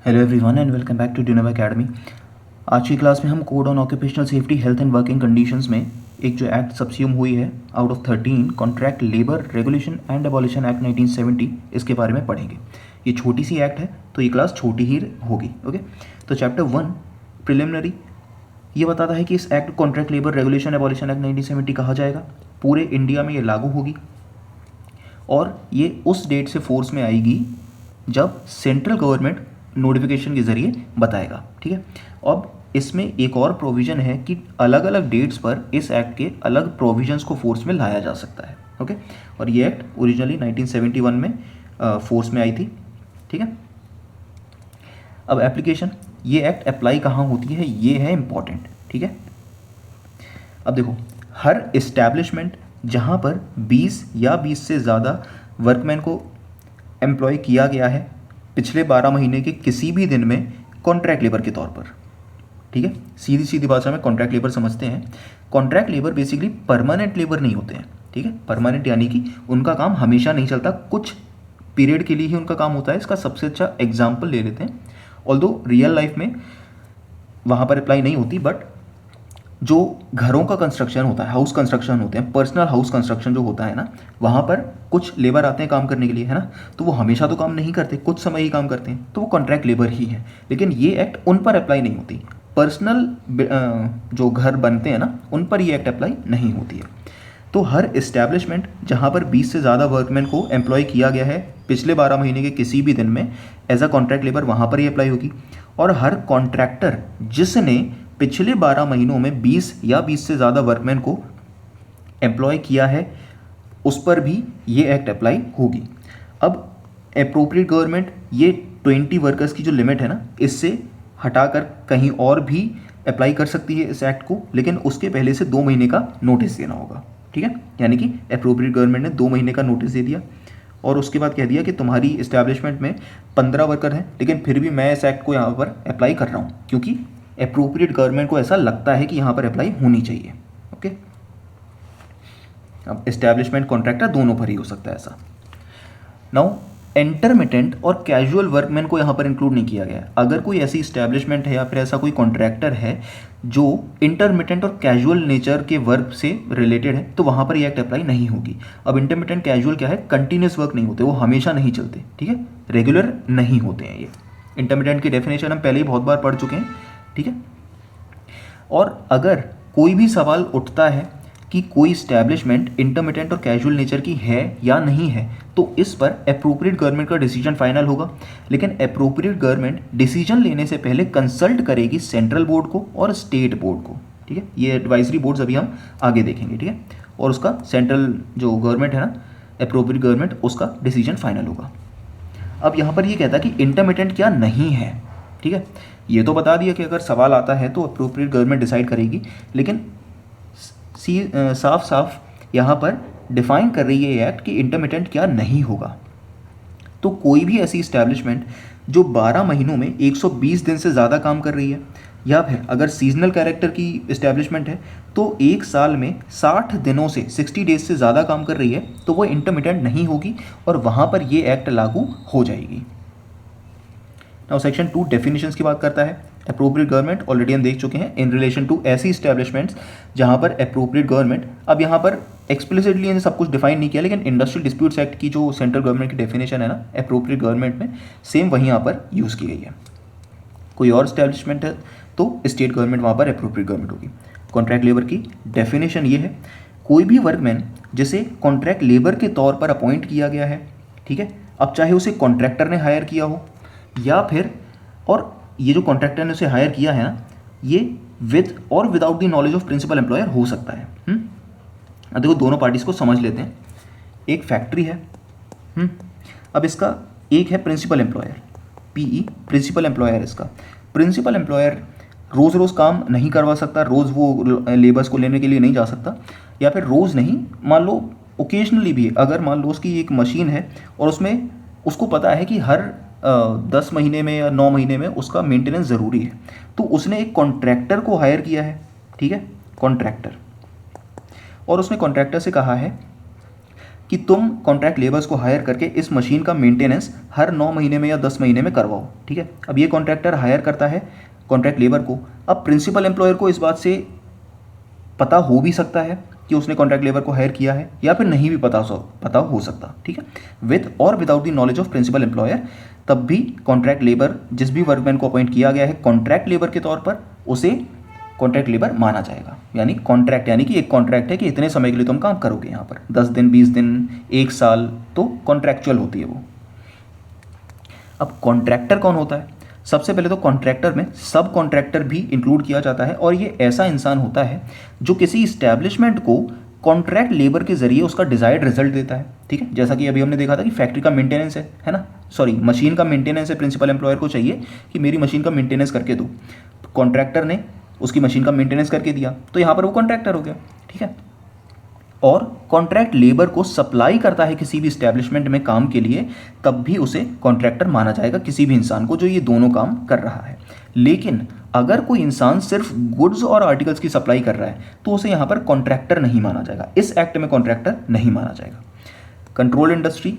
Hello everyone and welcome back to ड्यूनव academy. आज की क्लास में हम code on occupational safety health and working conditions में एक जो एक्ट सब्स्यूम हुई है out of 13 contract labour regulation and abolition act 1970, इसके बारे में पढ़ेंगे। ये छोटी सी एक्ट है तो ये क्लास छोटी ही होगी। ओके, तो चैप्टर 1 प्रिलिमिनरी ये बताता है कि इस act contract labour regulation abolition act 1970 कहा जाएगा। पूरे इंडिया में ये लागू होगी और ये उस डेट से फोर्स में आएगी जब सेंट्रल गवर्नमेंट नोटिफिकेशन के ज़रिए बताएगा। ठीक है, अब इसमें एक और प्रोविज़न है कि अलग अलग डेट्स पर इस एक्ट के अलग प्रोविजंस को फोर्स में लाया जा सकता है। ओके, और ये एक्ट ओरिजिनली 1971 में फोर्स में आई थी। ठीक है, अब एप्लीकेशन, ये एक्ट अप्लाई कहाँ होती है, ये है इम्पॉर्टेंट। ठीक है, अब देखो, हर इस्टेब्लिशमेंट जहाँ पर 20 या 20 से ज़्यादा वर्कमैन को एम्प्लॉय किया गया है पिछले 12 महीने के किसी भी दिन में कॉन्ट्रैक्ट लेबर के तौर पर। ठीक है, सीधी सीधी भाषा में कॉन्ट्रैक्ट लेबर समझते हैं। Contract labour basically permanent labour नहीं होते हैं। ठीक है, परमानेंट यानी कि उनका काम हमेशा नहीं चलता, कुछ पीरियड के लिए ही उनका काम होता है। इसका सबसे अच्छा एग्जाम्पल ले लेते हैं, ऑल्दो रियल लाइफ में वहाँ पर अप्लाई नहीं होती, बट जो घरों का कंस्ट्रक्शन होता है, हाउस कंस्ट्रक्शन होते हैं, पर्सनल हाउस कंस्ट्रक्शन जो होता है ना, वहाँ पर कुछ लेबर आते हैं काम करने के लिए, है ना, तो वो हमेशा तो काम नहीं करते, कुछ समय ही काम करते हैं, तो वो कॉन्ट्रैक्ट लेबर ही है। लेकिन ये एक्ट उन पर अप्लाई नहीं होती। पर्सनल जो घर बनते हैं ना, उन पर ये एक्ट अप्लाई नहीं होती है। तो हर इस्टेब्लिशमेंट जहाँ पर 20 से ज़्यादा वर्कमैन को एम्प्लॉय किया गया है पिछले 12 महीने के किसी भी दिन में एज अ कॉन्ट्रैक्ट लेबर, वहाँ पर ये अप्लाई होगी। और हर कॉन्ट्रैक्टर जिसने पिछले 12 महीनों में 20 या 20 से ज़्यादा वर्कमैन को एम्प्लॉय किया है, उस पर भी ये एक्ट अप्लाई होगी। अब अप्रोप्रिएट गवर्नमेंट ये 20 वर्कर्स की जो लिमिट है ना, इससे हटाकर कहीं और भी अप्लाई कर सकती है इस एक्ट को, लेकिन उसके पहले से 2 महीने का नोटिस देना होगा। ठीक है, यानी कि अप्रोप्रिएट गवर्नमेंट ने 2 महीने का नोटिस दे दिया और उसके बाद कह दिया कि तुम्हारी इस्टेब्लिशमेंट में 15 वर्कर हैं, लेकिन फिर भी मैं इस एक्ट को यहाँ पर अप्लाई कर रहा हूँ क्योंकि अप्रोप्रिएट गवर्नमेंट को ऐसा लगता है कि यहाँ पर अप्लाई होनी चाहिए। ओके, अब एस्टैब्लिशमेंट कॉन्ट्रैक्टर दोनों पर ही हो सकता है ऐसा। नाउ इंटरमिटेंट और कैजुअल वर्कमैन को यहाँ पर इंक्लूड नहीं किया गया है। अगर कोई ऐसी इस्टेब्लिशमेंट है या फिर ऐसा कोई कॉन्ट्रैक्टर है जो इंटरमिटेंट और कैजुअल नेचर के वर्क से रिलेटेड है, तो वहाँ पर ये एक्ट अप्लाई नहीं होगी। अब इंटरमिटेंट कैजुअल क्या है, कंटिन्यूस वर्क नहीं होते, वो हमेशा नहीं चलते। ठीक है, रेगुलर नहीं होते हैं ये। इंटरमिटेंट की डेफिनेशन हम पहले ही बहुत बार पढ़ चुके हैं। ठीक है, और अगर कोई भी सवाल उठता है कि कोई इस्टेब्लिशमेंट इंटरमिटेंट और कैजुअल नेचर की है या नहीं है, तो इस पर अप्रोप्रिएट गवर्नमेंट का डिसीजन फाइनल होगा। लेकिन अप्रोप्रिएट गवर्नमेंट डिसीजन लेने से पहले कंसल्ट करेगी सेंट्रल बोर्ड को और स्टेट बोर्ड को। ठीक है, ये एडवाइजरी बोर्ड्स अभी हम आगे देखेंगे। ठीक है, और उसका सेंट्रल जो गवर्नमेंट है ना, अप्रोप्रिएट गवर्नमेंट, उसका डिसीजन फाइनल होगा। अब यहाँ पर ये कहता है कि इंटरमिटेंट क्या नहीं है। ठीक है, ये तो बता दिया कि अगर सवाल आता है तो अप्रोप्रिएट गवर्नमेंट डिसाइड करेगी, लेकिन साफ साफ यहाँ पर डिफाइन कर रही है ये एक्ट कि इंटरमिटेंट क्या नहीं होगा। तो कोई भी ऐसी इस्टेब्लिशमेंट जो 12 महीनों में 120 दिन से ज़्यादा काम कर रही है, या फिर अगर सीजनल कैरेक्टर की इस्टेब्लिशमेंट है तो एक साल में 60 दिनों से 60 डेज से ज़्यादा काम कर रही है, तो वो इंटरमिटेंट नहीं होगी और वहाँ पर ये एक्ट लागू हो जाएगी। नाउ सेक्शन 2 डेफिनेशंस की बात करता है। अप्रोप्रिएट गवर्नमेंट ऑलरेडी हम देख चुके हैं इन रिलेशन टू ऐसी इस्टेब्लिशमेंट्स जहाँ पर अप्रोप्रिएट गवर्नमेंट, अब यहाँ पर एक्सप्लिसिटली सब कुछ डिफाइन नहीं किया, लेकिन इंडस्ट्रियल डिस्प्यूट्स एक्ट की जो सेंट्रल गवर्नमेंट की डेफिनेशन है ना अप्रोप्रिएट गवर्नमेंट में, सेम वहीं यहाँ पर यूज़ की गई है। कोई और इस्टेब्लिशमेंट है तो स्टेट गवर्नमेंट वहाँ पर अप्रोप्रिएट गवर्नमेंट होगी। कॉन्ट्रैक्ट लेबर की डेफिनेशन ये है, कोई भी वर्कमैन जिसे कॉन्ट्रैक्ट लेबर के तौर पर अपॉइंट किया गया है, ठीक है, अब चाहे उसे कॉन्ट्रैक्टर ने हायर किया हो या फिर, और ये जो कॉन्ट्रैक्टर ने उसे हायर किया है ना, ये विद और without the knowledge of principal employer हो सकता है। अब देखो दोनों पार्टीज को समझ लेते हैं। एक फैक्ट्री है, अब इसका एक है principal employer, PE, principal employer. इसका प्रिंसिपल एम्प्लॉयर रोज़ रोज़ काम नहीं करवा सकता, रोज़ वो लेबर्स को लेने के लिए नहीं जा सकता, या फिर रोज़ नहीं, मान लो ओकेजनली भी, अगर मान लो उसकी एक मशीन है और उसमें उसको पता है कि हर 10 महीने में या 9 महीने में उसका मेंटेनेंस ज़रूरी है, तो उसने एक कॉन्ट्रैक्टर को हायर किया है। ठीक है, कॉन्ट्रैक्टर, और उसने कॉन्ट्रैक्टर से कहा है कि तुम कॉन्ट्रैक्ट लेबर्स को हायर करके इस मशीन का मेंटेनेंस हर 9 महीने में या 10 महीने में करवाओ, ठीक है। अब ये कॉन्ट्रैक्टर हायर करता है कॉन्ट्रैक्ट लेबर को। अब प्रिंसिपल एम्प्लॉयर को इस बात से पता हो भी सकता है कि उसने कॉन्ट्रैक्ट लेबर को हायर किया है, या फिर नहीं भी पता हो सकता, ठीक है। विद और without the knowledge of principal employer, तब भी कॉन्ट्रैक्ट लेबर, जिस भी वर्कमैन को अपॉइंट किया गया है कॉन्ट्रैक्ट लेबर के तौर पर, उसे कॉन्ट्रैक्ट लेबर माना जाएगा। यानी कॉन्ट्रैक्ट यानी कि एक कॉन्ट्रैक्ट है कि इतने समय के लिए तुम काम करोगे, यहाँ पर 10 दिन 20 दिन 1 साल, तो कॉन्ट्रैक्चुअल होती है वो। अब कॉन्ट्रैक्टर कौन होता है? सबसे पहले तो कॉन्ट्रैक्टर में सब कॉन्ट्रैक्टर भी इंक्लूड किया जाता है, और ये ऐसा इंसान होता है जो किसी इस्टेब्लिशमेंट को कॉन्ट्रैक्ट लेबर के जरिए उसका डिजायर्ड रिजल्ट देता है, ठीक है। जैसा कि अभी हमने देखा था कि फैक्ट्री का मेंटेनेंस है ना, सॉरी मशीन का मेंटेनेंस है, प्रिंसिपल एम्प्लॉयर को चाहिए कि मेरी मशीन का मेंटेनेंस करके दो, कॉन्ट्रैक्टर ने उसकी मशीन का मेंटेनेंस करके दिया, तो यहाँ पर वो कॉन्ट्रैक्टर हो गया, ठीक है। और कॉन्ट्रैक्ट लेबर को सप्लाई करता है किसी भी इस्टेब्लिशमेंट में काम के लिए, तब भी उसे कॉन्ट्रैक्टर माना जाएगा, किसी भी इंसान को जो ये दोनों काम कर रहा है। लेकिन अगर कोई इंसान सिर्फ गुड्स और आर्टिकल्स की सप्लाई कर रहा है तो उसे यहाँ पर कॉन्ट्रैक्टर नहीं माना जाएगा, इस एक्ट में कॉन्ट्रैक्टर नहीं माना जाएगा। कंट्रोल इंडस्ट्री,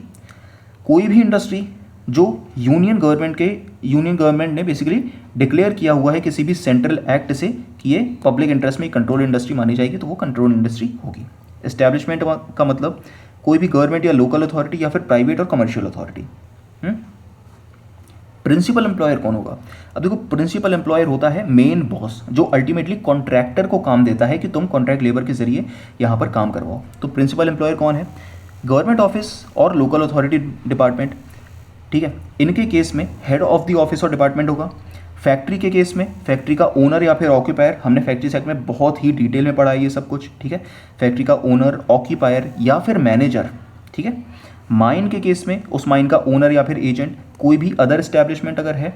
कोई भी इंडस्ट्री जो यूनियन गवर्नमेंट ने बेसिकली डिक्लेयर किया हुआ है किसी भी सेंट्रल एक्ट से कि ये पब्लिक इंटरेस्ट में कंट्रोल इंडस्ट्री मानी जाएगी, तो वो कंट्रोल इंडस्ट्री होगी। एस्टैब्लिशमेंट का मतलब कोई भी गवर्नमेंट या लोकल अथॉरिटी या फिर प्राइवेट और कमर्शियल अथॉरिटी। प्रिंसिपल एम्प्लॉयर कौन होगा? अब देखो, प्रिंसिपल एम्प्लॉयर होता है मेन बॉस, जो अल्टीमेटली कॉन्ट्रैक्टर को काम देता है कि तुम कॉन्ट्रैक्ट लेबर के जरिए यहाँ पर काम करवाओ। तो प्रिंसिपल एम्प्लॉयर कौन है? गवर्नमेंट ऑफिस और लोकल अथॉरिटी डिपार्टमेंट, ठीक है। इनके केस में हेड ऑफ द ऑफिस और डिपार्टमेंट होगा। फैक्ट्री के केस में फैक्ट्री का ओनर या फिर ऑक्यूपायर, हमने फैक्ट्री सेक्टर में बहुत ही डिटेल में पढ़ा है ये सब कुछ, ठीक है। फैक्ट्री का ओनर, ऑक्यूपायर या फिर मैनेजर, ठीक है। माइन के केस में उस माइन का ओनर या फिर एजेंट, कोई भी अदर एस्टैब्लिशमेंट अगर है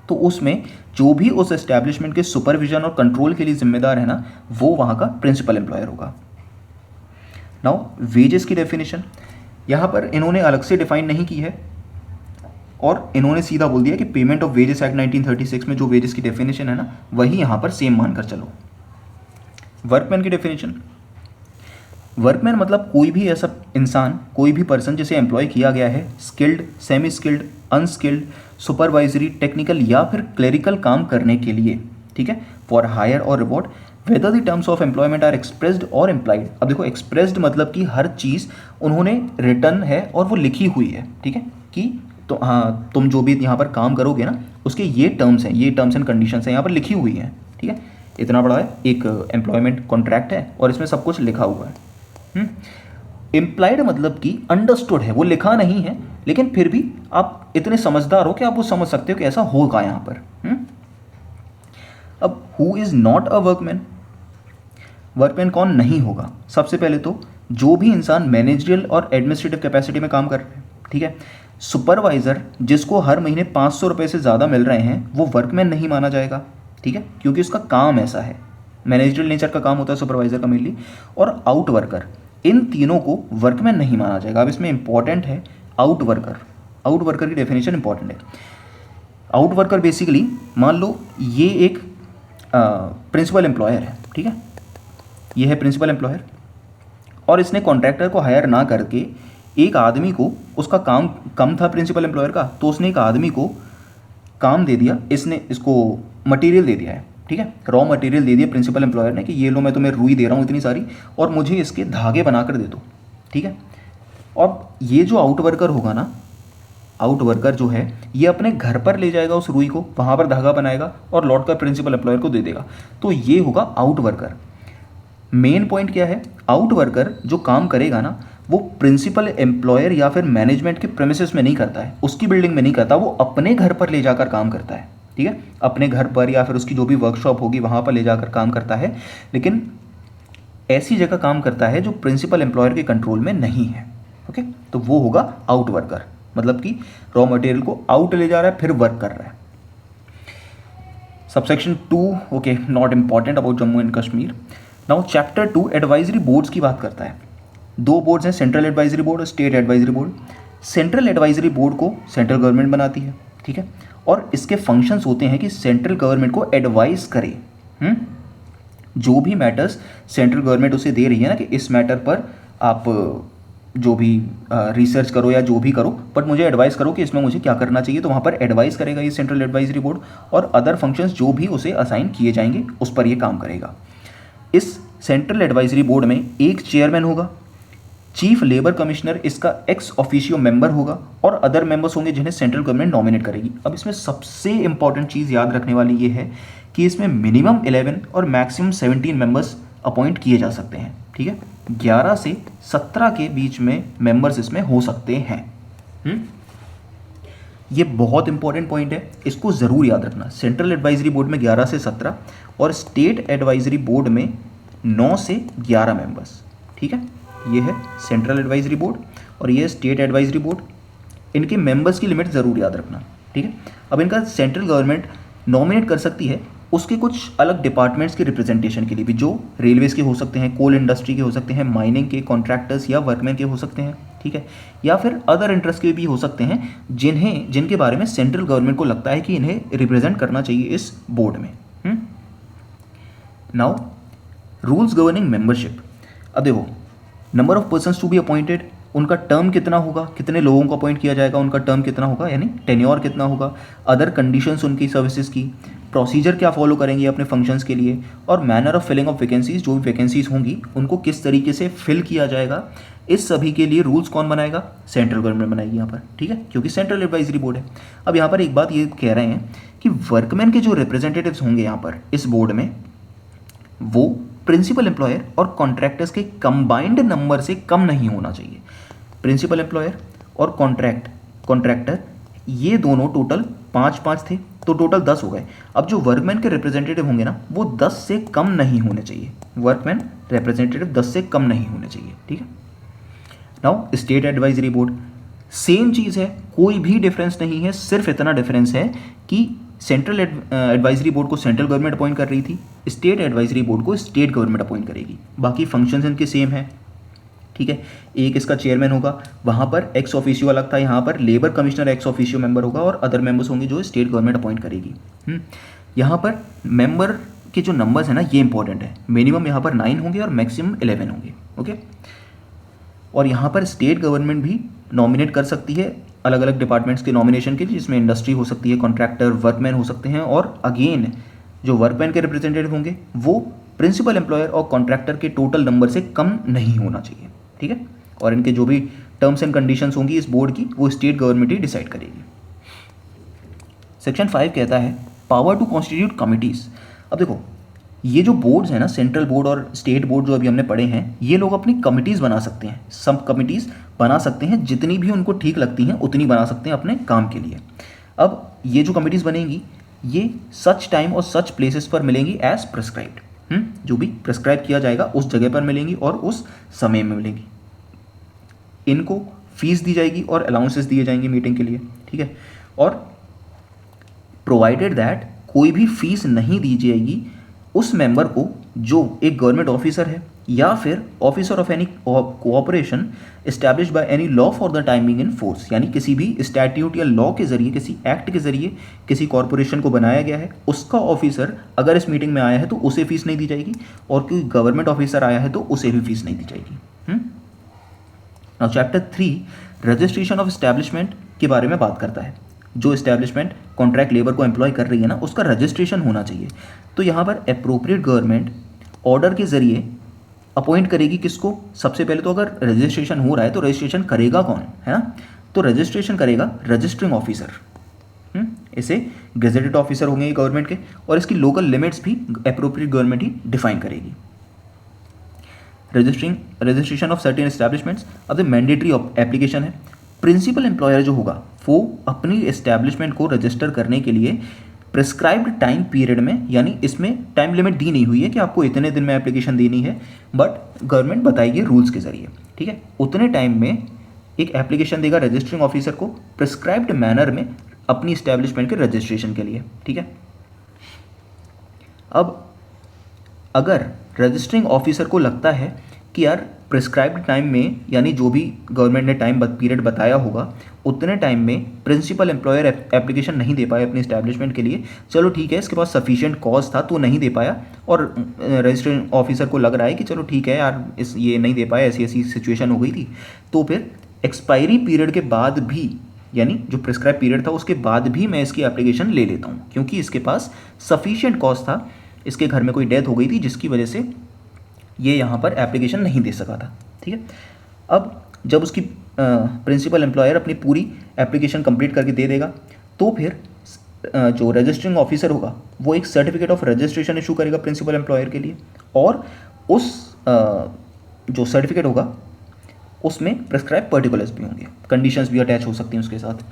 तो उसमें जो भी उस एस्टैब्लिशमेंट के सुपरविजन और कंट्रोल के लिए जिम्मेदार है ना, वो वहाँ का प्रिंसिपल एम्प्लॉयर होगा। नाउ वेजेस की डेफिनेशन यहाँ पर इन्होंने अलग से डिफाइन नहीं की है, और इन्होंने सीधा बोल दिया कि पेमेंट ऑफ वेजेस एक्ट 1936 में जो वेजेस की डेफिनेशन है ना, वही यहाँ पर सेम मानकर चलो। वर्कमैन की डेफिनेशन, वर्कमैन मतलब कोई भी ऐसा इंसान, कोई भी पर्सन जिसे एम्प्लॉय किया गया है skilled, semi skilled, unskilled, supervisory, technical या फिर क्लेरिकल काम करने के लिए, ठीक है, फॉर हायर और reward, whether the terms of employment are expressed और इम्प्लाइड। अब देखो, एक्सप्रेस्ड मतलब कि हर चीज़ उन्होंने रिटर्न है और वो लिखी हुई है, ठीक है, कि तो हाँ, तुम जो भी यहाँ पर काम करोगे ना, उसके ये टर्म्स हैं, ये टर्म्स एंड कंडीशंस हैं यहाँ पर लिखी हुई हैं, ठीक है। इतना बड़ा है एक एम्प्लॉयमेंट कॉन्ट्रैक्ट है और इसमें सब कुछ लिखा हुआ है। इम्प्लाइड मतलब कि अंडरस्टूड है, वो लिखा नहीं है, लेकिन फिर भी आप इतने समझदार हो कि आप वो समझ सकते हो कि ऐसा होगा यहाँ पर। अब who is not a workman, workman कौन नहीं होगा? सबसे पहले तो जो भी इंसान मैनेजरियल और एडमिनिस्ट्रेटिव कैपेसिटी में काम कर रहे हैं, ठीक है। सुपरवाइज़र जिसको हर महीने 500 रुपये से ज़्यादा मिल रहे हैं, वो वर्कमैन नहीं माना जाएगा, ठीक है, क्योंकि उसका काम ऐसा है, मैनेजरियल नेचर का काम होता है सुपरवाइज़र का मेनली। और आउट वर्कर, इन तीनों को वर्कमैन नहीं माना जाएगा। अब इसमें इंपॉर्टेंट है आउट वर्कर, आउट वर्कर की डेफिनेशन इंपॉर्टेंट है। आउट वर्कर बेसिकली मान लो ये एक प्रिंसिपल एम्प्लॉयर है, ठीक है, ये है प्रिंसिपल एम्प्लॉयर, और इसने कॉन्ट्रैक्टर को हायर ना करके एक आदमी को, उसका काम कम था प्रिंसिपल एम्प्लॉयर का, तो उसने एक आदमी को काम दे दिया, इसने इसको मटेरियल दे दिया है, ठीक है, रॉ मटेरियल दे दिया प्रिंसिपल एम्प्लॉयर ने कि ये लो, मैं तुम्हें रुई दे रहा हूँ इतनी सारी, और मुझे इसके धागे बना कर दे दो, ठीक है। और ये जो आउट वर्कर होगा ना, आउट वर्कर जो है, ये अपने घर पर ले जाएगा उस रुई को, वहाँ पर धागा बनाएगा और लौट कर प्रिंसिपल एम्प्लॉयर को दे देगा, तो ये होगा आउट वर्कर। मेन पॉइंट क्या है? आउट वर्कर जो काम करेगा ना, वो प्रिंसिपल एम्प्लॉयर या फिर मैनेजमेंट के प्रेमिसेस में नहीं करता है, उसकी बिल्डिंग में नहीं करता, वो अपने घर पर ले जाकर काम करता है, ठीक है, अपने घर पर या फिर उसकी जो भी वर्कशॉप होगी वहाँ पर ले जाकर काम करता है, लेकिन ऐसी जगह काम करता है जो प्रिंसिपल एम्प्लॉयर के कंट्रोल में नहीं है, ओके। तो वो होगा आउट वर्कर, मतलब कि रॉ मटेरियल को आउट ले जा रहा है फिर वर्क कर रहा है। Subsection 2, okay, not important about Jammu and Kashmir. Now chapter 2 advisory boards की बात करता है। 2 बोर्ड्स हैं, सेंट्रल एडवाइजरी बोर्ड और state advisory board. Central advisory board को सेंट्रल गवर्नमेंट बनाती है, ठीक है, और इसके फंक्शंस होते हैं कि सेंट्रल गवर्नमेंट को एडवाइस करे, जो भी मैटर्स सेंट्रल गवर्नमेंट उसे दे रही है ना, कि इस मैटर पर आप जो भी रिसर्च करो या जो भी करो, बट मुझे एडवाइस करो कि इसमें मुझे क्या करना चाहिए। तो वहाँ पर एडवाइस करेगा ये सेंट्रल एडवाइजरी बोर्ड, और अदर फंक्शंस जो भी उसे असाइन किए जाएंगे उस पर ये काम करेगा। इस सेंट्रल एडवाइजरी बोर्ड में एक चेयरमैन होगा, चीफ लेबर कमिश्नर इसका एक्स ऑफिशियो मेंबर होगा, और अदर मेंबर्स होंगे जिन्हें सेंट्रल गवर्नमेंट नॉमिनेट करेगी। अब इसमें सबसे इंपॉर्टेंट चीज़ याद रखने वाली ये है कि इसमें मिनिमम 11 और मैक्सिमम 17 मेंबर्स अपॉइंट किए जा सकते हैं। ठीक है, 11 से 17 के बीच में मेंबर्स इसमें हो सकते हैं। ये बहुत इंपॉर्टेंट पॉइंट है, इसको ज़रूर याद रखना। सेंट्रल एडवाइजरी बोर्ड में 11 से 17 और स्टेट एडवाइजरी बोर्ड में 9 से 11 मेंबर्स। ठीक है, ये है सेंट्रल एडवाइजरी बोर्ड और ये है स्टेट एडवाइजरी बोर्ड। इनके मेंबर्स की लिमिट ज़रूर याद रखना। ठीक है, अब इनका सेंट्रल गवर्नमेंट नॉमिनेट कर सकती है उसके कुछ अलग डिपार्टमेंट्स के रिप्रेजेंटेशन के लिए भी, जो रेलवेज के हो सकते हैं, कोल इंडस्ट्री के हो सकते हैं, माइनिंग के, कॉन्ट्रैक्टर्स या वर्कमैन के हो सकते हैं। ठीक है, या फिर अदर इंटरेस्ट के भी हो सकते हैं जिनके बारे में सेंट्रल गवर्नमेंट को लगता है कि इन्हें रिप्रेजेंट करना चाहिए इस बोर्ड में। Now rules governing membership. अब देखो, number of persons to be appointed, उनका टर्म कितना होगा, कितने लोगों को अपॉइंट किया जाएगा, उनका टर्म कितना होगा यानी टेन्योर कितना होगा, अदर कंडीशंस उनकी सर्विसेज की, प्रोसीजर क्या फॉलो करेंगे अपने फंक्शंस के लिए, और manner of filling of vacancies, जो भी वैकेंसीज होंगी उनको किस तरीके से फिल किया जाएगा, इस सभी के लिए रूल्स कौन बनाएगा, सेंट्रल गवर्नमेंट बनाएगी यहाँ पर। ठीक है, क्योंकि सेंट्रल एडवाइजरी बोर्ड है। अब यहाँ पर एक बात ये कह रहे हैं कि वर्कमैन के जो रिप्रेजेंटेटिव्स होंगे यहाँ पर इस बोर्ड में, वो प्रिंसिपल एम्प्लॉयर और कॉन्ट्रैक्टर्स के कंबाइंड नंबर से कम नहीं होना चाहिए। प्रिंसिपल एम्प्लॉयर और कॉन्ट्रैक्टर ये दोनों टोटल 5 थे, तो टोटल 10 हो गए। अब जो वर्कमैन के रिप्रेजेंटेटिव होंगे ना, वो 10 से कम नहीं होने चाहिए। वर्कमैन रिप्रेजेंटेटिव 10 से कम नहीं होने चाहिए। ठीक है, now state advisory board, same चीज़ है, कोई भी डिफरेंस नहीं है, सिर्फ इतना डिफरेंस है कि सेंट्रल एडवाइजरी बोर्ड को सेंट्रल गवर्नमेंट अपॉइंट कर रही थी, स्टेट एडवाइजरी बोर्ड को स्टेट गवर्नमेंट अपॉइंट करेगी। बाकी फंक्शंस इनके सेम है। ठीक है, एक इसका चेयरमैन होगा, वहाँ पर एक्स ऑफिशियो अलग था, यहाँ पर labour commissioner ex officio member होगा, और अदर मेंबर्स होंगे जो स्टेट गवर्नमेंट अपॉइंट करेगी। यहाँ पर मेंबर के जो नंबर्स हैं ना, ये इंपॉर्टेंट है। मिनिमम यहाँ पर 9 होंगे और मैक्सिमम 11 होंगे। ओके, और यहाँ पर स्टेट गवर्नमेंट भी नॉमिनेट कर सकती है अलग अलग डिपार्टमेंट्स के नॉमिनेशन के लिए, जिसमें इंडस्ट्री हो सकती है, कॉन्ट्रैक्टर, वर्कमैन हो सकते हैं, और अगेन जो वर्कमैन के रिप्रेजेंटेटिव होंगे वो प्रिंसिपल एम्प्लॉयर और कॉन्ट्रैक्टर के टोटल नंबर से कम नहीं होना चाहिए। ठीक है, और इनके जो भी टर्म्स एंड कंडीशंस होंगी इस बोर्ड की, वो स्टेट गवर्नमेंट ही डिसाइड करेगी। सेक्शन 5 कहता है पावर टू कॉन्स्टिट्यूट कमिटीज़। अब देखो, ये जो बोर्ड्स हैं ना, सेंट्रल बोर्ड और स्टेट बोर्ड जो अभी हमने पढ़े हैं, ये लोग अपनी कमिटीज़ बना सकते हैं, सब कमिटीज़ बना सकते हैं, जितनी भी उनको ठीक लगती हैं उतनी बना सकते हैं अपने काम के लिए। अब ये जो कमिटीज़ बनेंगी ये सच टाइम और सच प्लेसेस पर मिलेंगी एज प्रिस्क्राइब्ड। जो भी प्रिस्क्राइब किया जाएगा उस जगह पर मिलेंगी और उस समय में मिलेंगी। इनको फीस दी जाएगी और अलाउंसेस दिए जाएंगे मीटिंग के लिए। ठीक है, और प्रोवाइडेड दैट कोई भी फीस नहीं दी जाएगी उस मेंबर को जो एक गवर्नमेंट ऑफिसर है या फिर officer of any cooperation establish by any law for the timing in force, यानी किसी भी स्टैट्यूट या लॉ के जरिए, किसी एक्ट के जरिए किसी कॉरपोरेशन को बनाया गया है, उसका ऑफिसर अगर इस मीटिंग में आया है तो उसे फीस नहीं दी जाएगी, और कोई गवर्नमेंट ऑफिसर आया है तो उसे भी फीस नहीं दी जाएगी। Now chapter 3 registration of establishment के बारे में बात करता है। जो एस्टैब्लिशमेंट कॉन्ट्रैक्ट लेबर को एम्प्लॉय कर रही है ना, उसका रजिस्ट्रेशन होना चाहिए। तो यहाँ पर अप्रोप्रिएट गवर्नमेंट ऑर्डर के जरिए अपॉइंट करेगी किसको। सबसे पहले तो अगर रजिस्ट्रेशन हो रहा है तो रजिस्ट्रेशन करेगा कौन, है ना, तो रजिस्ट्रेशन करेगा रजिस्टरिंग ऑफिसर। इसे गेजेटेड ऑफिसर होंगे गवर्नमेंट के, और इसकी लोकल लिमिट्स भी अप्रोप्रिएट गवर्नमेंट ही डिफाइन करेगी। रजिस्ट्रेशन ऑफ सर्टेन एस्टैब्लिशमेंट्स, अब मैंडेटरी एप्लीकेशन है। प्रिंसिपल एम्प्लॉयर जो होगा वो अपनी एस्टैब्लिशमेंट को रजिस्टर करने के लिए प्रिस्क्राइब्ड टाइम पीरियड में, यानी इसमें टाइम लिमिट दी नहीं हुई है कि आपको इतने दिन में एप्लीकेशन देनी है, बट गवर्नमेंट बताएगी रूल्स के जरिए। ठीक है, उतने टाइम में एक एप्लीकेशन देगा रजिस्टरिंग ऑफिसर को प्रिस्क्राइब्ड मैनर में अपनी एस्टैब्लिशमेंट के रजिस्ट्रेशन के लिए। ठीक है, अब अगर रजिस्टरिंग ऑफिसर को लगता है कि यार प्रिस्क्राइब्ड टाइम में, यानी जो भी गवर्नमेंट ने टाइम पीरियड बताया होगा उतने टाइम में प्रिंसिपल एम्प्लॉयर एप्लीकेशन नहीं दे पाया अपने इस्टेब्लिशमेंट के लिए, चलो ठीक है, इसके पास सफिशिएंट कॉज था तो नहीं दे पाया, और रजिस्ट्रेशन ऑफिसर को लग रहा है कि चलो ठीक है यार ये नहीं दे पाया, ऐसी ऐसी सिचुएशन हो गई थी, तो फिर एक्सपायरी पीरियड के बाद भी, यानी जो प्रिस्क्राइब पीरियड था उसके बाद भी मैं इसकी एप्लीकेशन ले लेता हूँ, क्योंकि इसके पास सफिशिएंट कॉज था, इसके घर में कोई डेथ हो गई थी जिसकी वजह से ये यहाँ पर एप्लीकेशन नहीं दे सका था। ठीक है, अब जब उसकी प्रिंसिपल एम्प्लॉयर अपनी पूरी एप्लीकेशन कंप्लीट करके दे देगा, तो फिर जो रजिस्टरिंग ऑफिसर होगा वो एक सर्टिफिकेट ऑफ रजिस्ट्रेशन इशू करेगा प्रिंसिपल एम्प्लॉयर के लिए, और उस जो सर्टिफिकेट होगा उसमें प्रिस्क्राइब पर्टिकुलर्स भी होंगे, कंडीशंस भी अटैच हो सकती हैं उसके साथ।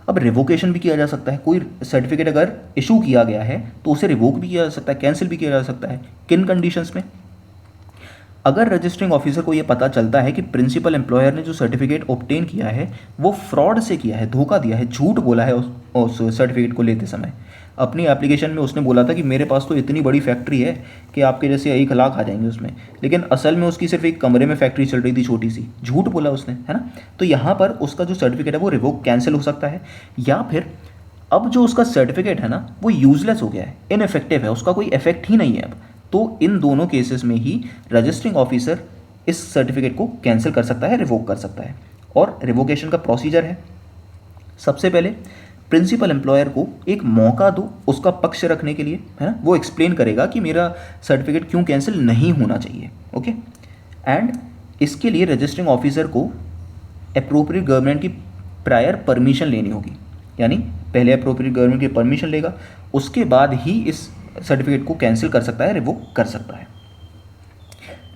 अब रिवोकेशन भी किया जा सकता है, कोई सर्टिफिकेट अगर इशू किया गया है तो उसे रिवोक भी किया जा सकता है, कैंसिल भी किया जा सकता है। किन कंडीशंस में? अगर रजिस्टरिंग ऑफिसर को ये पता चलता है कि प्रिंसिपल एम्प्लॉयर ने जो सर्टिफिकेट ऑब्टेन किया है वो फ्रॉड से किया है, धोखा दिया है, झूठ बोला है उस सर्टिफिकेट को लेते समय, अपनी एप्लीकेशन में उसने बोला था कि मेरे पास तो इतनी बड़ी फैक्ट्री है कि आपके जैसे 1 लाख आ जाएंगे उसमें, लेकिन असल में उसकी सिर्फ एक कमरे में फैक्ट्री चल रही थी छोटी सी, झूठ बोला उसने, है ना। तो यहाँ पर उसका जो सर्टिफिकेट है वो रिवोक कैंसिल हो सकता है, या फिर अब जो उसका सर्टिफिकेट है ना वो यूजलेस हो गया है, इनइफेक्टिव है, उसका कोई इफेक्ट ही नहीं है अब, तो इन दोनों केसेस में ही रजिस्टरिंग ऑफिसर इस सर्टिफिकेट को कैंसिल कर सकता है, रिवोक कर सकता है। और रिवोकेशन का प्रोसीजर है, सबसे पहले प्रिंसिपल एम्प्लॉयर को एक मौका दो उसका पक्ष रखने के लिए, है ना, वो एक्सप्लेन करेगा कि मेरा सर्टिफिकेट क्यों कैंसिल नहीं होना चाहिए, ओके। एंड इसके लिए रजिस्टरिंग ऑफिसर को अप्रोप्रिएट गवर्नमेंट की प्रायर परमिशन लेनी होगी, यानी पहले अप्रोप्रिएट गवर्नमेंट की परमिशन लेगा, उसके बाद ही इस सर्टिफिकेट को कैंसिल कर सकता है, रिवोक कर सकता है।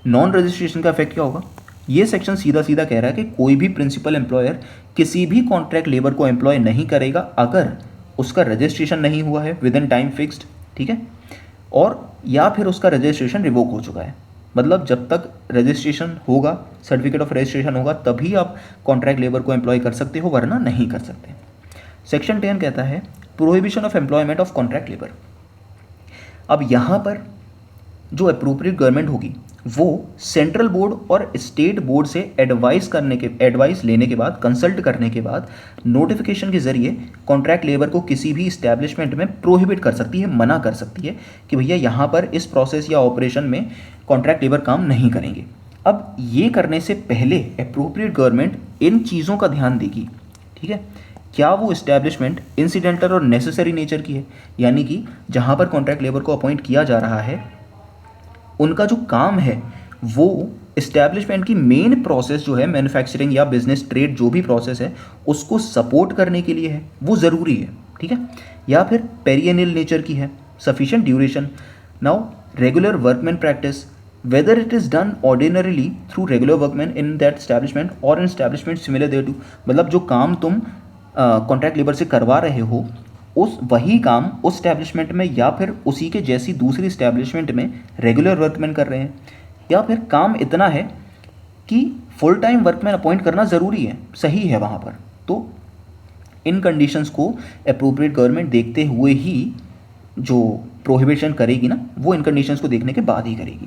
नॉन रजिस्ट्रेशन का इफेक्ट क्या होगा? ये सेक्शन सीधा सीधा कह रहा है कि कोई भी प्रिंसिपल एम्प्लॉयर किसी भी कॉन्ट्रैक्ट लेबर को एम्प्लॉय नहीं करेगा अगर उसका रजिस्ट्रेशन नहीं हुआ है विद इन टाइम फिक्स्ड, ठीक है, और या फिर उसका रजिस्ट्रेशन रिवोक हो चुका है। मतलब जब तक रजिस्ट्रेशन होगा, सर्टिफिकेट ऑफ रजिस्ट्रेशन होगा, तभी आप कॉन्ट्रैक्ट लेबर को एम्प्लॉय कर सकते हो, वरना नहीं कर सकते। सेक्शन 10 कहता है prohibition of employment of contract labour. अब यहाँ पर जो अप्रोप्रिएट गवर्नमेंट होगी वो सेंट्रल बोर्ड और स्टेट बोर्ड से एडवाइस लेने के बाद, कंसल्ट करने के बाद नोटिफिकेशन के जरिए कॉन्ट्रैक्ट लेबर को किसी भी इस्टेब्लिशमेंट में प्रोहिबिट कर सकती है, मना कर सकती है कि भैया यहाँ पर इस प्रोसेस या ऑपरेशन में कॉन्ट्रैक्ट लेबर काम नहीं करेंगे। अब ये करने से पहले अप्रोप्रिएट गवर्नमेंट इन चीज़ों का ध्यान देगी, ठीक है, क्या वो इस्टेब्लिशमेंट इंसिडेंटल और नेसेसरी नेचर की है, यानी कि जहाँ पर कॉन्ट्रैक्ट लेबर को अपॉइंट किया जा रहा है उनका जो काम है वो इस्टेब्लिशमेंट की मेन प्रोसेस जो है मैन्युफैक्चरिंग या बिजनेस ट्रेड जो भी प्रोसेस है उसको सपोर्ट करने के लिए है, वो ज़रूरी है, ठीक है, या फिर पेरियनियल नेचर की है, sufficient duration. Now regular workman practice, whether it is done ordinarily through regular workman in that establishment और इन एस्टैब्लिशमेंट सिमिलर देयर टू, मतलब जो काम तुम कॉन्ट्रैक्ट लेबर से करवा रहे हो उस वही काम उस स्टैब्लिशमेंट में या फिर उसी के जैसी दूसरी स्टैब्लिशमेंट में रेगुलर वर्कमैन कर रहे हैं, या फिर काम इतना है कि फुल टाइम वर्कमैन अपॉइंट करना ज़रूरी है, सही है वहाँ पर, तो इन कंडीशंस को अप्रोप्रिएट गवर्नमेंट देखते हुए ही जो प्रोहिबिशन करेगी ना वो इन कंडीशंस को देखने के बाद ही करेगी।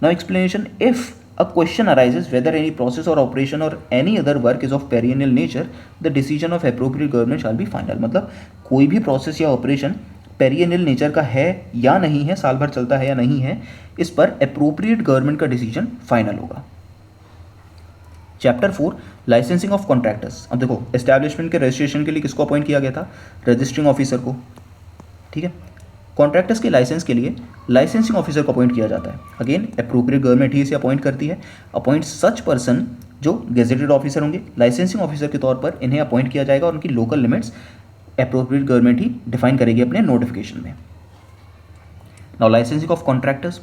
Now explanation, if a question arises whether any process or operation or any other work is of perennial nature, the decision of appropriate government shall be final। मतलब कोई भी प्रोसेस या ऑपरेशन पेरियनियल नेचर का है या नहीं है, साल भर चलता है या नहीं है, इस पर अप्रोप्रिएट गवर्नमेंट का डिसीजन फाइनल होगा। Chapter 4 licensing of contractors. अब देखो एस्टैब्लिशमेंट के रजिस्ट्रेशन के लिए किसको अपॉइंट किया गया था? रजिस्टरिंग ऑफिसर को, ठीक है। कॉन्ट्रैक्टर्स के लाइसेंस के लिए लाइसेंसिंग ऑफिसर को अपॉइंट किया जाता है, अगेन अप्रोप्रिएट गवर्नमेंट ही इसे अपॉइंट करती है। अपॉइंट सच पर्सन जो गेजेटेड ऑफिसर होंगे, लाइसेंसिंग ऑफिसर के तौर पर इन्हें अपॉइंट किया जाएगा और उनकी लोकल लिमिट्स अप्रोप्रिएट गवर्नमेंट ही डिफाइन करेगी अपने नोटिफिकेशन में। नाउ लाइसेंसिंग ऑफ कॉन्ट्रैक्टर्स,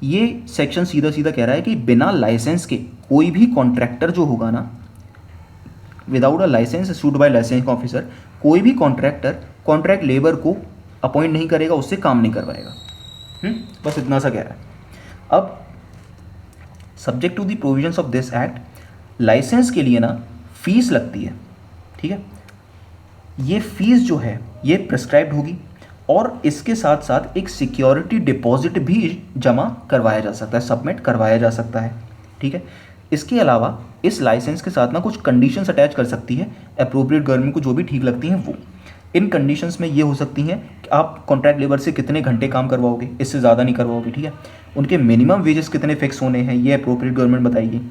ये सेक्शन सीधा सीधा कह रहा है कि बिना लाइसेंस के कोई भी कॉन्ट्रैक्टर जो होगा ना, without a licence issued by licensing officer, कोई भी कॉन्ट्रैक्टर कॉन्ट्रैक्ट लेबर को अपॉइंट नहीं करेगा, उससे काम नहीं करवाएगा। बस इतना सा कह रहा है। अब subject to the provisions of this act, licence के लिए ना फीस लगती है, ठीक है, ये फीस जो है ये प्रिस्क्राइब्ड होगी और इसके साथ साथ एक सिक्योरिटी डिपॉजिट भी जमा करवाया जा सकता है, सबमिट करवाया जा सकता है, ठीक है। इसके अलावा इस लाइसेंस के साथ ना कुछ कंडीशंस अटैच कर सकती है अप्रोप्रिएट गवर्नमेंट को, जो भी ठीक लगती हैं वो। इन कंडीशंस में ये हो सकती हैं कि आप कॉन्ट्रैक्ट लेबर से कितने घंटे काम करवाओगे, इससे ज़्यादा नहीं करवाओगे, ठीक है। उनके मिनिमम वेजेस कितने फिक्स होने हैं, ये अप्रोप्रिएट गवर्नमेंट बताएगी।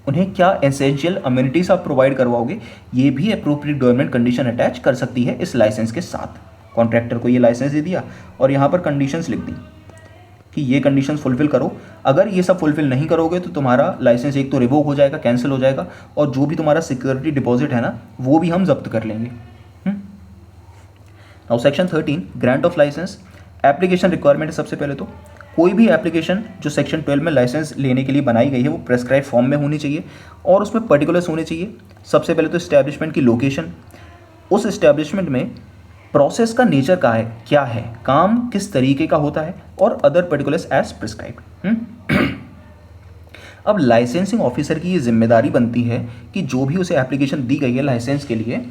उन्हें क्या एसेंशियल अम्यूनिटीज़ आप प्रोवाइड करवाओगे, ये भी अप्रोप्रिएट गवर्नमेंट कंडीशन अटैच कर सकती है इस लाइसेंस के साथ। कॉन्ट्रैक्टर को ये लाइसेंस दे दिया और यहाँ पर कंडीशंस लिख दी कि ये कंडीशंस फुलफिल करो, अगर ये सब फुलफिल नहीं करोगे तो तुम्हारा लाइसेंस एक तो रिवोक हो जाएगा, कैंसिल हो जाएगा, और जो भी तुम्हारा सिक्योरिटी डिपॉजिट है ना वो भी हम जब्त कर लेंगे। Now section 13 grant of licence. Application requirement है सबसे पहले तो कोई भी एप्लीकेशन जो सेक्शन 12 में लाइसेंस लेने के लिए बनाई गई है वो प्रेस्क्राइब फॉर्म में होनी चाहिए और उसमें पर्टिकुलर्स होने चाहिए। सबसे पहले तो इस्टेब्लिशमेंट की लोकेशन, उस इस्टेब्लिशमेंट में प्रोसेस का नेचर क्या है, काम किस तरीके का होता है, और अदर पर्टिकुलर्स एज प्रिस्क्राइब्ड। अब लाइसेंसिंग ऑफिसर की ये जिम्मेदारी बनती है कि जो भी उसे एप्लीकेशन दी गई है लाइसेंस के लिए,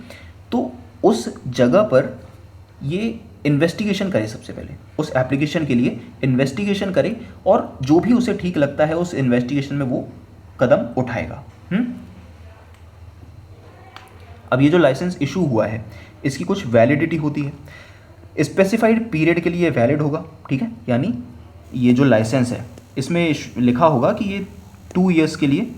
तो उस जगह पर ये इन्वेस्टिगेशन करे, सबसे पहले उस एप्लीकेशन के लिए इन्वेस्टिगेशन करे और जो भी उसे ठीक लगता है उस इन्वेस्टिगेशन में वो कदम उठाएगा। अब ये जो लाइसेंस इशू हुआ है इसकी कुछ वैलिडिटी होती है, स्पेसिफाइड पीरियड के लिए वैलिड होगा, ठीक है। यानी ये जो लाइसेंस है इसमें लिखा होगा कि ये 2 ईयर्स के लिए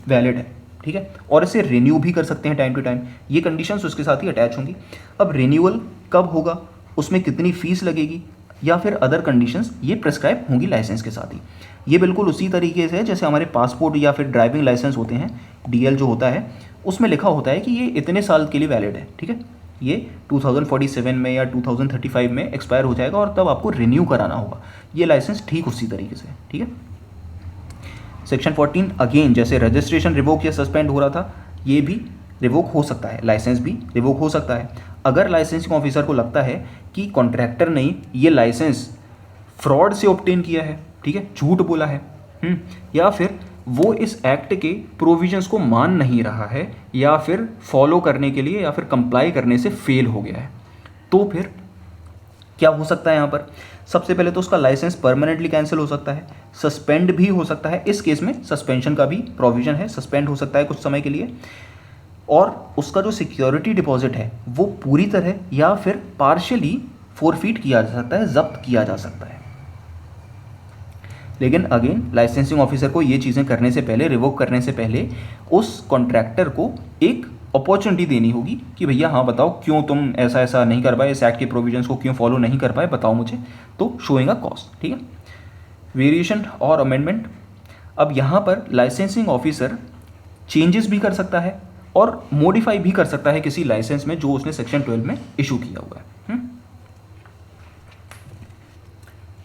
वैलिड है, ठीक है, और इसे रिन्यू भी कर सकते हैं टाइम टू टाइम। ये कंडीशंस उसके साथ ही अटैच होंगी। अब रिन्यूअल कब होगा, उसमें कितनी फीस लगेगी, या फिर अदर कंडीशंस, ये प्रिस्क्राइब होंगी लाइसेंस के साथ ही। ये बिल्कुल उसी तरीके से जैसे हमारे पासपोर्ट या फिर ड्राइविंग लाइसेंस होते हैं, DL जो होता है उसमें लिखा होता है कि ये इतने साल के लिए वैलिड है, ठीक है। ये 2047 में या 2035 में एक्सपायर हो जाएगा और तब आपको रिन्यू कराना होगा। ये लाइसेंस ठीक उसी तरीके से, ठीक है। सेक्शन 14 अगेन जैसे रजिस्ट्रेशन रिवोक या सस्पेंड हो रहा था, ये भी रिवोक हो सकता है, लाइसेंस भी रिवोक हो सकता है अगर लाइसेंसिंग ऑफिसर को लगता है कि कॉन्ट्रैक्टर ने ये लाइसेंस फ्रॉड से ऑब्टेन किया है, ठीक है, झूठ बोला है, या फिर वो इस एक्ट के प्रोविजंस को मान नहीं रहा है, या फिर फॉलो करने के लिए या फिर कंप्लाई करने से फेल हो गया है। तो फिर क्या हो सकता है यहाँ पर, सबसे पहले तो उसका लाइसेंस परमानेंटली कैंसिल हो सकता है, सस्पेंड भी हो सकता है। इस केस में सस्पेंशन का भी प्रोविजन है, सस्पेंड हो सकता है कुछ समय के लिए, और उसका जो सिक्योरिटी डिपॉजिट है वो पूरी तरह या फिर पार्शियली फोरफीट किया जा सकता है, जब्त किया जा सकता है। लेकिन अगेन लाइसेंसिंग ऑफिसर को ये चीज़ें करने से पहले, रिवोक करने से पहले, उस कॉन्ट्रैक्टर को एक अपॉर्चुनिटी देनी होगी कि भैया हाँ बताओ क्यों तुम ऐसा ऐसा नहीं कर पाए, इस एक्ट के प्रोविजंस को क्यों फॉलो नहीं कर पाए, बताओ मुझे, तो शोइंग अ कॉस्ट, ठीक है। वेरिएशन और अमेंडमेंट, अब यहाँ पर लाइसेंसिंग ऑफिसर चेंजेस भी कर सकता है और मॉडिफाई भी कर सकता है किसी लाइसेंस में जो उसने सेक्शन 12 में इशू किया हुआ है।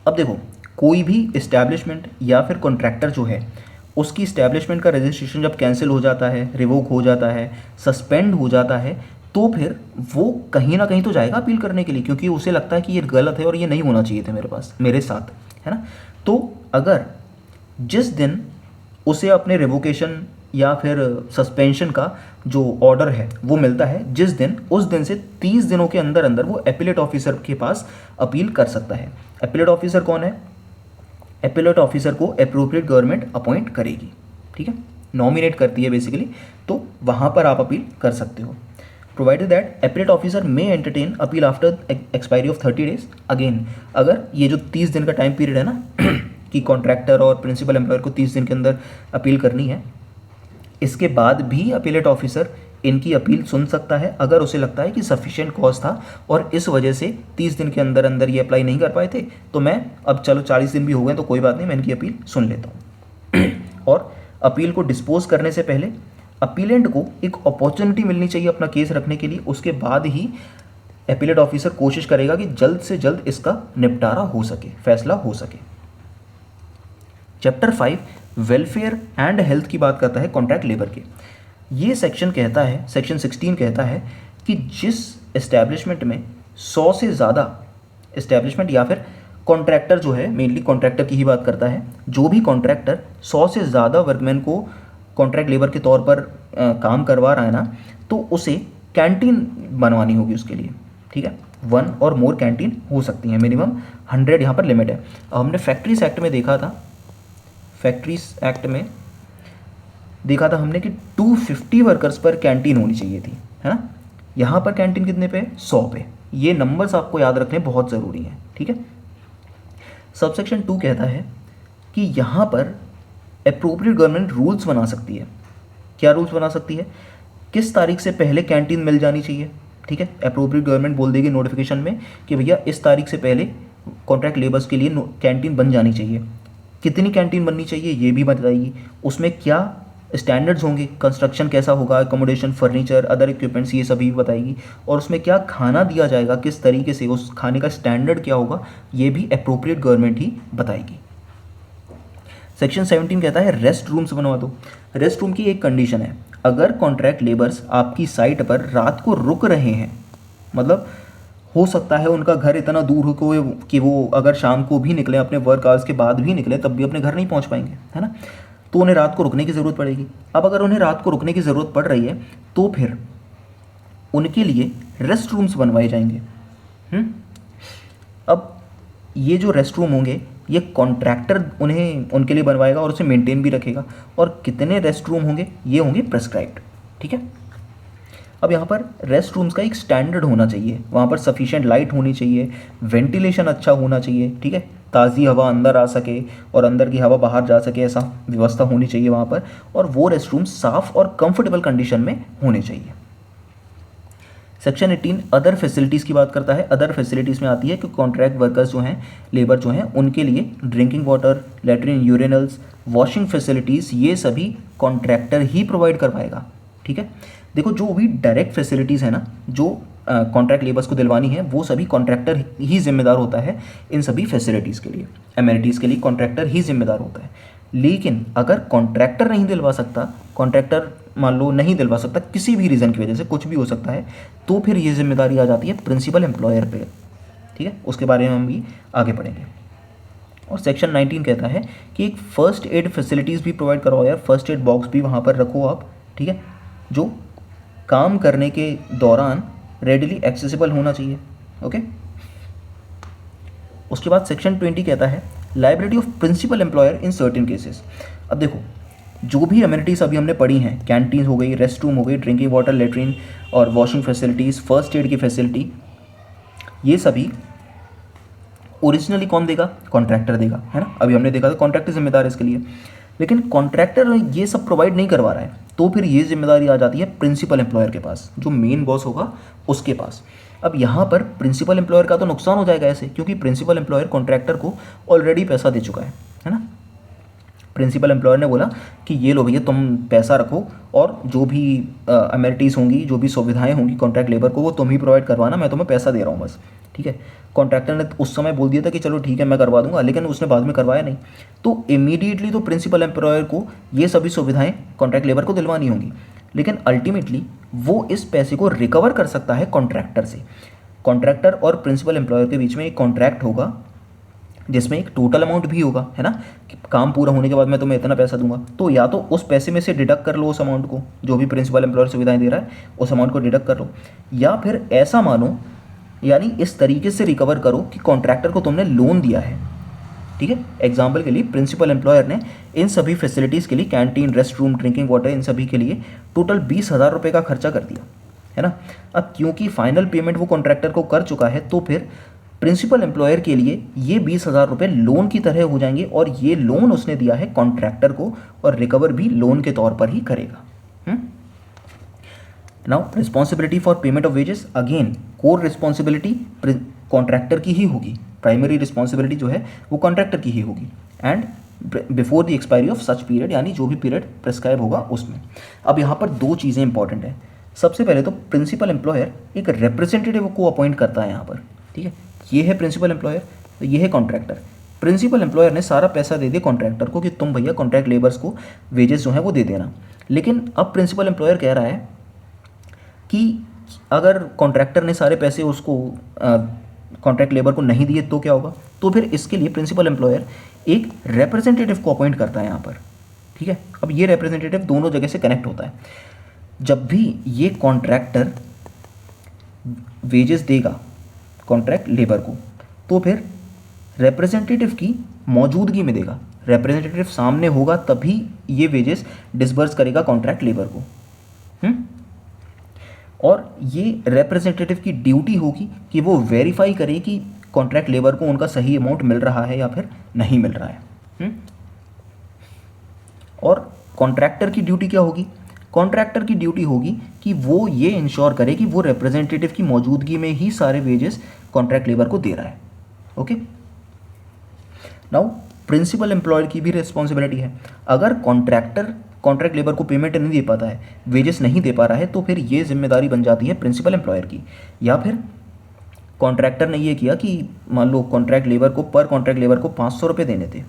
अब देखो, कोई भी इस्टेब्लिशमेंट या फिर कॉन्ट्रैक्टर जो है उसकी इस्टेब्लिशमेंट का रजिस्ट्रेशन जब कैंसिल हो जाता है, रिवोक हो जाता है, सस्पेंड हो जाता है, तो फिर वो कहीं ना कहीं तो जाएगा अपील करने के लिए, क्योंकि उसे लगता है कि ये गलत है और ये नहीं होना चाहिए था मेरे साथ, है ना। तो अगर जिस दिन उसे अपने रिवोकेशन या फिर सस्पेंशन का जो ऑर्डर है वो मिलता है, जिस दिन, उस दिन से 30 दिनों के अंदर अंदर वो एपिलेट ऑफिसर के पास अपील कर सकता है। एपिलेट ऑफिसर कौन है, एपिलेट ऑफिसर को अप्रोप्रिएट गवर्नमेंट अपॉइंट करेगी, ठीक है, नॉमिनेट करती है बेसिकली, तो वहाँ पर आप अपील कर सकते हो। Provided that appellate officer may entertain appeal after expiry of 30 days. Again अगर ये जो 30 दिन का टाइम पीरियड है ना कि कॉन्ट्रैक्टर और प्रिंसिपल एम्प्लॉयर को 30 दिन के अंदर अपील करनी है, इसके बाद भी अपीलेट ऑफिसर इनकी अपील सुन सकता है अगर उसे लगता है कि सफिशिएंट कॉज था और इस वजह से 30 दिन के अंदर अंदर ये अप्लाई नहीं कर पाए थे, तो मैं अब चलो 40 दिन भी हो गए तो कोई बात नहीं, मैं इनकी अपील सुन लेता हूँ। और अपील को डिस्पोज करने से पहले अपीलेंट को एक अपॉर्चुनिटी मिलनी चाहिए अपना केस रखने के लिए, उसके बाद ही अपीलेट ऑफिसर कोशिश करेगा कि जल्द से जल्द इसका निपटारा हो सके, फैसला हो सके। चैप्टर 5 वेलफेयर एंड हेल्थ की बात करता है कॉन्ट्रैक्ट लेबर के। ये सेक्शन कहता है, सेक्शन 16 कहता है कि जिस एस्टैब्लिशमेंट में 100 से ज़्यादा एस्टैब्लिशमेंट या फिर कॉन्ट्रैक्टर जो है, मेनली कॉन्ट्रैक्टर की ही बात करता है, जो भी कॉन्ट्रैक्टर 100 से ज़्यादा वर्कमैन को कॉन्ट्रैक्ट लेबर के तौर पर काम करवा रहा है ना, तो उसे कैंटीन बनवानी होगी उसके लिए, ठीक है। 1 और मोर कैंटीन हो सकती हैं, मिनिमम 100 यहाँ पर लिमिट है। अब हमने फैक्ट्रीज एक्ट में देखा था, फैक्ट्रीज एक्ट में देखा था हमने कि 250 वर्कर्स पर कैंटीन होनी चाहिए थी, है ना। यहाँ पर कैंटीन कितने पे, 100 पे। ये नंबर्स आपको याद रखने बहुत ज़रूरी हैं, ठीक है। सबसेक्शन 2 कहता है कि यहाँ पर अप्रोप्रिएट गवर्नमेंट रूल्स बना सकती है। क्या रूल्स बना सकती है, किस तारीख से पहले कैंटीन मिल जानी चाहिए, ठीक है। अप्रोप्रिएट गवर्नमेंट बोल देगी नोटिफिकेशन में कि भैया इस तारीख से पहले कॉन्ट्रैक्ट लेबर्स के लिए कैंटीन बन जानी चाहिए। कितनी कैंटीन बननी चाहिए ये भी बताएगी, उसमें क्या स्टैंडर्ड्स होंगे, कंस्ट्रक्शन कैसा होगा, अकोमोडेशन, फर्नीचर, अदर इक्विपमेंट्स, ये सभी बताएगी। और उसमें क्या खाना दिया जाएगा, किस तरीके से, उस खाने का स्टैंडर्ड क्या होगा, ये भी अप्रोप्रिएट गवर्नमेंट ही बताएगी। सेक्शन 17 कहता है रेस्ट रूम्स बनवा दो। रेस्ट रूम की एक कंडीशन है, अगर कॉन्ट्रैक्ट लेबर्स आपकी साइट पर रात को रुक रहे हैं, मतलब हो सकता है उनका घर इतना दूर हो कि वो अगर शाम को भी निकले, अपने वर्क आवर्स के बाद भी निकले, तब भी अपने घर नहीं पहुंच पाएंगे, है ना, तो उन्हें रात को रुकने की ज़रूरत पड़ेगी। अब अगर उन्हें रात को रुकने की ज़रूरत पड़ रही है तो फिर उनके लिए रेस्ट रूम्स बनवाए जाएंगे। अब ये जो रेस्ट रूम होंगे ये कॉन्ट्रैक्टर उन्हें उनके लिए बनवाएगा और उसे मेंटेन भी रखेगा। और कितने रेस्ट रूम होंगे, ये होंगे प्रेस्क्राइब्ड, ठीक है। अब यहाँ पर रेस्ट रूम्स का एक स्टैंडर्ड होना चाहिए, वहाँ पर सफिशिएंट लाइट होनी चाहिए, वेंटिलेशन अच्छा होना चाहिए, ठीक है, ताज़ी हवा अंदर आ सके और अंदर की हवा बाहर जा सके, ऐसा व्यवस्था होनी चाहिए वहाँ पर। और वो रेस्ट रूम साफ़ और कंफर्टेबल कंडीशन में होने चाहिए। सेक्शन 18 अदर फैसिलिटीज़ की बात करता है। अदर फैसिलिटीज़ में आती है कि कॉन्ट्रैक्ट वर्कर्स जो हैं, लेबर जो हैं, उनके लिए drinking water, latrine, urinals, washing facilities, ये सभी कॉन्ट्रैक्टर ही प्रोवाइड करवाएगा, ठीक है। देखो जो भी डायरेक्ट फैसिलिटीज़ है ना, जो कॉन्ट्रैक्ट लेबर्स को दिलवानी है, वो सभी कॉन्ट्रैक्टर ही जिम्मेदार होता है इन सभी फैसिलिटीज़ के लिए, एमिनिटीज़ के लिए कॉन्ट्रैक्टर ही जिम्मेदार होता है। लेकिन अगर कॉन्ट्रैक्टर नहीं दिलवा सकता, कॉन्ट्रैक्टर मान लो नहीं दिलवा सकता किसी भी रीज़न की वजह से, कुछ भी हो सकता है, तो फिर ये जिम्मेदारी आ जाती है प्रिंसिपल एम्प्लॉयर पे, ठीक है। उसके बारे में हम भी आगे पढ़ेंगे। और सेक्शन 19 कहता है कि एक फ़र्स्ट एड फैसिलिटीज़ भी प्रोवाइड करवाओ यार, फर्स्ट एड बॉक्स भी वहाँ पर रखो आप, ठीक है, जो काम करने के दौरान रेडिली एक्सेसिबल होना चाहिए, ओके। उसके बाद सेक्शन 20 कहता है liability of principal employer in certain cases. अब देखो जो भी अमेनिटीज़ अभी हमने पढ़ी हैं, कैंटीन हो गई, रेस्ट रूम हो गई, ड्रिंकिंग वाटर, लेटरिन और वॉशिंग फैसिलिटीज़, फर्स्ट एड की फैसिलिटी, ये सभी ओरिजिनली कौन देगा, कॉन्ट्रैक्टर देगा, है ना। अभी हमने देखा था कॉन्ट्रैक्टर जिम्मेदार है इसके लिए, लेकिन कॉन्ट्रैक्टर ये सब प्रोवाइड नहीं करवा रहा है, तो फिर ये जिम्मेदारी आ जाती है प्रिंसिपल एम्प्लॉयर के पास, जो मेन बॉस होगा उसके पास। अब यहाँ पर प्रिंसिपल एम्प्लॉयर का तो नुकसान हो जाएगा ऐसे, क्योंकि प्रिंसिपल एम्प्लॉयर कॉन्ट्रैक्टर को ऑलरेडी पैसा दे चुका है ना। प्रिंसिपल एम्प्लॉयर ने बोला कि ये लो भैया तुम पैसा रखो और जो भी अमेनिटीज़ होंगी, जो भी सुविधाएं होंगी कॉन्ट्रैक्ट लेबर को, वो तुम ही प्रोवाइड करवाना, मैं तुम्हें पैसा दे रहा हूँ बस, ठीक है। कॉन्ट्रैक्टर ने उस समय बोल दिया था कि चलो ठीक है मैं करवा दूंगा, लेकिन उसने बाद में करवाया नहीं, तो इमीडिएटली तो प्रिंसिपल एम्प्लॉयर को ये सभी सुविधाएं कॉन्ट्रैक्ट लेबर को दिलवानी होंगी, लेकिन अल्टीमेटली वो इस पैसे को रिकवर कर सकता है कॉन्ट्रैक्टर से। कॉन्ट्रैक्टर और प्रिंसिपल एम्प्लॉयर के बीच में एक कॉन्ट्रैक्ट होगा जिसमें एक टोटल अमाउंट भी होगा, है ना, कि काम पूरा होने के बाद मैं तुम्हें इतना पैसा दूंगा, तो या तो उस पैसे में से डिडक्ट कर लो उस अमाउंट को, जो भी प्रिंसिपल एम्प्लॉयर सुविधाएं दे रहा है उस अमाउंट को डिडक्ट कर लो, या फिर ऐसा मानो, यानी इस तरीके से रिकवर करो कि कॉन्ट्रैक्टर को तुमने लोन दिया है, ठीक है। एग्जाम्पल के लिए प्रिंसिपल एम्प्लॉयर ने इन सभी फैसिलिटीज़ के लिए, canteen, rest room, drinking water, इन सभी के लिए टोटल 20,000 रुपये का खर्चा कर दिया, है ना। अब क्योंकि फाइनल पेमेंट वो कॉन्ट्रैक्टर को कर चुका है, तो फिर प्रिंसिपल एम्प्लॉयर के लिए ये 20,000 रुपये लोन की तरह हो जाएंगे, और ये लोन उसने दिया है कॉन्ट्रैक्टर को, और रिकवर भी लोन के तौर पर ही करेगा। Now responsibility for payment of wages, again core responsibility contractor की ही होगी, प्राइमरी रिस्पॉन्सिबिलिटी जो है वो कॉन्ट्रैक्टर की ही होगी, and before the expiry of such period, यानी जो भी पीरियड प्रेस्क्राइब होगा उसमें। अब यहाँ पर दो चीज़ें इंपॉर्टेंट हैं। सबसे पहले तो प्रिंसिपल एम्प्लॉयर एक रिप्रेजेंटेटिव को अपॉइंट करता है यहाँ पर, ठीक है। ये है प्रिंसिपल एम्प्लॉयर, तो ये है कॉन्ट्रैक्टर। प्रिंसिपल एम्प्लॉयर ने सारा पैसा दे दिया कॉन्ट्रैक्टर को कि तुम भैया कॉन्ट्रैक्ट लेबर्स को वेजेस जो है वो दे देना, लेकिन अब प्रिंसिपल एम्प्लॉयर कह रहा है कि अगर कॉन्ट्रैक्टर ने सारे पैसे उसको कॉन्ट्रैक्ट लेबर को नहीं दिए तो क्या होगा, तो फिर इसके लिए प्रिंसिपल एम्प्लॉयर एक रिप्रेजेंटेटिव को अपॉइंट करता है यहाँ पर, ठीक है। अब ये रिप्रेजेंटेटिव दोनों जगह से कनेक्ट होता है। जब भी ये कॉन्ट्रैक्टर वेजेस देगा कॉन्ट्रैक्ट लेबर को, तो फिर रिप्रेजेंटेटिव की मौजूदगी में देगा। रिप्रेजेंटेटिव सामने होगा तभी ये वेजेस डिसबर्स करेगा कॉन्ट्रैक्ट लेबर को। और ये रिप्रेजेंटेटिव की ड्यूटी होगी कि वो वेरीफाई करे कि कॉन्ट्रैक्ट लेबर को उनका सही अमाउंट मिल रहा है या फिर नहीं मिल रहा है। और कॉन्ट्रैक्टर की ड्यूटी क्या होगी? कॉन्ट्रैक्टर की ड्यूटी होगी कि वो ये इंश्योर करे कि वो रिप्रेजेंटेटिव की मौजूदगी में ही सारे वेजेस कॉन्ट्रैक्ट लेबर को दे रहा है। ओके, नाउ प्रिंसिपल एम्प्लॉयर की भी रिस्पॉन्सिबिलिटी है। अगर कॉन्ट्रैक्टर कॉन्ट्रैक्ट लेबर को पेमेंट नहीं दे पाता है, वेजेस नहीं दे पा रहा है, तो फिर ये जिम्मेदारी बन जाती है प्रिंसिपल एम्प्लॉयर की। या फिर कॉन्ट्रैक्टर ने ये किया कि मान लो कॉन्ट्रैक्ट लेबर को पर कॉन्ट्रैक्ट लेबर को 500 रुपये देने थे,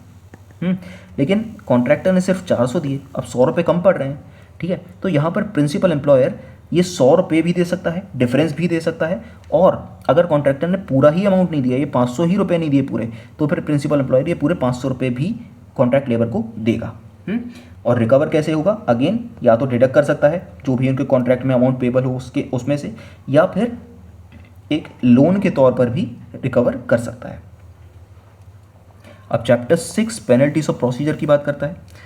लेकिन कॉन्ट्रैक्टर ने सिर्फ 400 दिए, अब 100 रुपये कम पड़ रहे हैं। ठीक है, तो यहाँ पर प्रिंसिपल एम्प्लॉयर ये 100 रुपये भी दे सकता है, डिफरेंस भी दे सकता है। और अगर कॉन्ट्रैक्टर ने पूरा ही अमाउंट नहीं दिया, ये 500 ही रुपये नहीं दिए पूरे, तो फिर प्रिंसिपल एम्प्लॉयर ये पूरे 500 रुपये भी कॉन्ट्रैक्ट लेबर को देगा। और रिकवर कैसे होगा? अगेन या तो डिडक्ट कर सकता है जो भी उनके कॉन्ट्रैक्ट में अमाउंट पेबल हो उसमें से, या फिर एक लोन के तौर पर भी रिकवर कर सकता है। अब चैप्टर 6 पेनल्टीज ऑफ प्रोसीजर की बात करता है।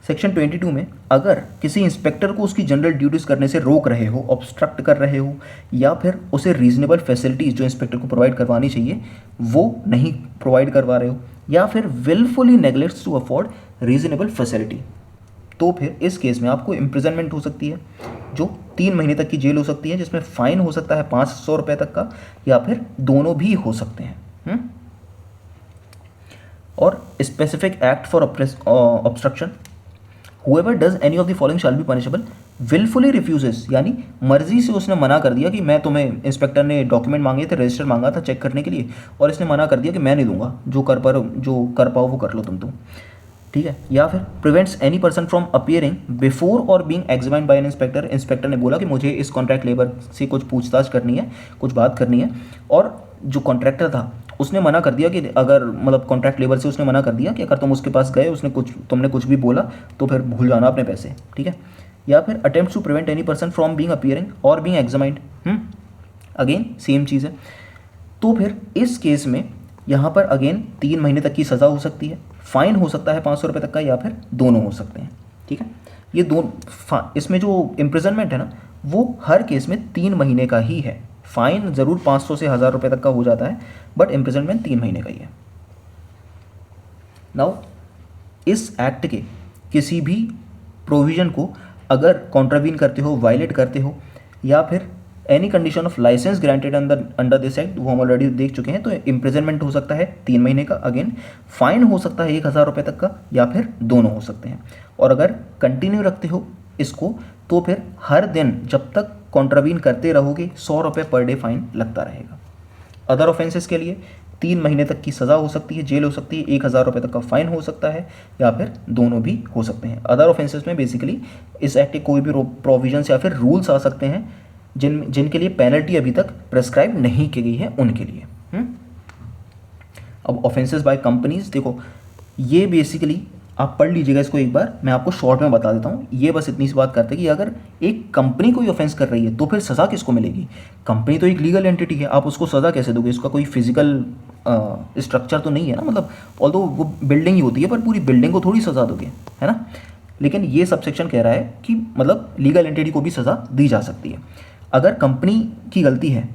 सेक्शन 22 में अगर किसी इंस्पेक्टर को उसकी जनरल ड्यूटीज़ करने से रोक रहे हो, ऑब्स्ट्रक्ट कर रहे हो, या फिर उसे रीजनेबल फैसिलिटीज़ जो इंस्पेक्टर को प्रोवाइड करवानी चाहिए वो नहीं प्रोवाइड करवा रहे हो, या फिर wilfully neglects to afford reasonable facility, तो फिर इस केस में आपको इम्प्रिजनमेंट हो सकती है जो 3 महीने तक की जेल हो सकती है, जिसमें फ़ाइन हो सकता है 500 रुपये तक का, या फिर दोनों भी हो सकते हैं। और specific act for obstruction, whoever does any of the following shall be punishable, willfully refuses, यानी मर्जी से उसने मना कर दिया कि मैं तुम्हें, इंस्पेक्टर ने डॉक्यूमेंट मांगे थे, रजिस्टर मांगा था चेक करने के लिए, और इसने मना कर दिया कि मैं नहीं दूंगा, जो कर पाओ वो कर लो तुम। ठीक है, या फिर prevents any person from appearing before or being examined by an inspector, inspector ने बोला कि मुझे इस कॉन्ट्रैक्ट लेबर से कुछ पूछताछ करनी है, कुछ बात करनी है, और जो कॉन्ट्रैक्टर था उसने मना कर दिया कि अगर मतलब कॉन्ट्रैक्ट लेबर से उसने मना कर दिया कि अगर तुम उसके पास गए, तुमने कुछ भी बोला तो फिर भूल जाना अपने पैसे। ठीक है, या फिर attempt to prevent any person from being appearing और बीइंग एग्जामाइंड, अगेन सेम चीज़ है। तो फिर इस केस में यहाँ पर अगेन 3 महीने तक की सज़ा हो सकती है, फाइन हो सकता है 500 रुपये तक का, या फिर दोनों हो सकते हैं। ठीक है, ये दोनों, इसमें जो इम्प्रिजनमेंट है ना वो हर केस में 3 महीने का ही है। फाइन ज़रूर 500 से 1000 रुपये तक का हो जाता है, बट इम्प्रिजनमेंट 3 महीने का ही है। नाउ इस एक्ट के किसी भी प्रोविज़न को अगर कॉन्ट्रावीन करते हो, वायलेट करते हो, या फिर any condition of licence granted under this act, वो हम ऑलरेडी देख चुके हैं, तो इम्प्रिजनमेंट हो सकता है 3 महीने का, अगेन फाइन हो सकता है 1000 रुपये तक का, या फिर दोनों हो सकते हैं। और अगर कंटिन्यू रखते हो इसको तो फिर हर दिन जब तक कॉन्ट्रावीन करते रहोगे 100 रुपये पर डे फाइन लगता रहेगा। अदर ऑफेंसेस के लिए 3 महीने तक की सज़ा हो सकती है, जेल हो सकती है, 1000 रुपये तक का फाइन हो सकता है, या फिर दोनों भी हो सकते हैं। अदर ऑफेंसेस में बेसिकली इस एक्ट के कोई भी प्रोविजंस या फिर रूल्स आ सकते हैं जिनके लिए पेनल्टी अभी तक प्रेस्क्राइब नहीं की गई है उनके लिए। अब ऑफेंसेस बाय कंपनीज, देखो ये बेसिकली आप पढ़ लीजिएगा इसको एक बार, मैं आपको शॉर्ट में बता देता हूँ। ये बस इतनी सी बात करते हैं कि अगर एक कंपनी कोई ऑफेंस कर रही है तो फिर सज़ा किसको मिलेगी? कंपनी तो एक लीगल एंटिटी है, आप उसको सज़ा कैसे दोगे? इसका कोई फिजिकल स्ट्रक्चर तो नहीं है ना, मतलब ऑल्दो वो बिल्डिंग ही होती है, पर पूरी बिल्डिंग को थोड़ी सज़ा दोगे, है ना। लेकिन ये सब सेक्शन कह रहा है कि मतलब लीगल एंटिटी को भी सज़ा दी जा सकती है। अगर कंपनी की गलती है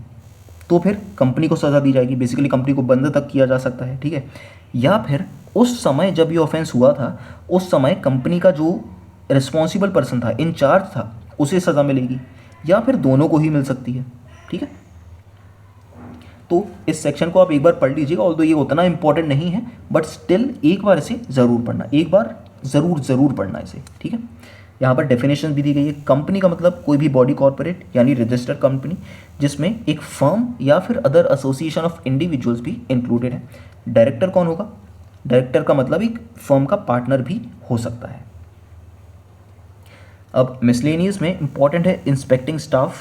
तो फिर कंपनी को सज़ा दी जाएगी, बेसिकली कंपनी को बंद तक किया जा सकता है। ठीक है, या फिर उस समय जब ये ऑफेंस हुआ था उस समय कंपनी का जो रिस्पॉन्सिबल पर्सन था, इंचार्ज था, उसे सज़ा मिलेगी, या फिर दोनों को ही मिल सकती है। ठीक है, तो इस सेक्शन को आप एक बार पढ़ लीजिएगा, ऑल्दो ये उतना इंपॉर्टेंट नहीं है, बट स्टिल एक बार इसे ज़रूर पढ़ना, एक बार ज़रूर पढ़ना इसे। ठीक है, यहाँ पर डेफिनेशन भी दी गई है। कंपनी का मतलब कोई भी बॉडी कॉर्पोरेट यानी रजिस्टर्ड कंपनी जिसमें एक फर्म या फिर अदर एसोसिएशन ऑफ इंडिविजुअल्स भी इंक्लूडेड है। डायरेक्टर कौन होगा? डायरेक्टर का मतलब एक फर्म का पार्टनर भी हो सकता है। अब मिसलेनियस में इंपॉर्टेंट है इंस्पेक्टिंग स्टाफ,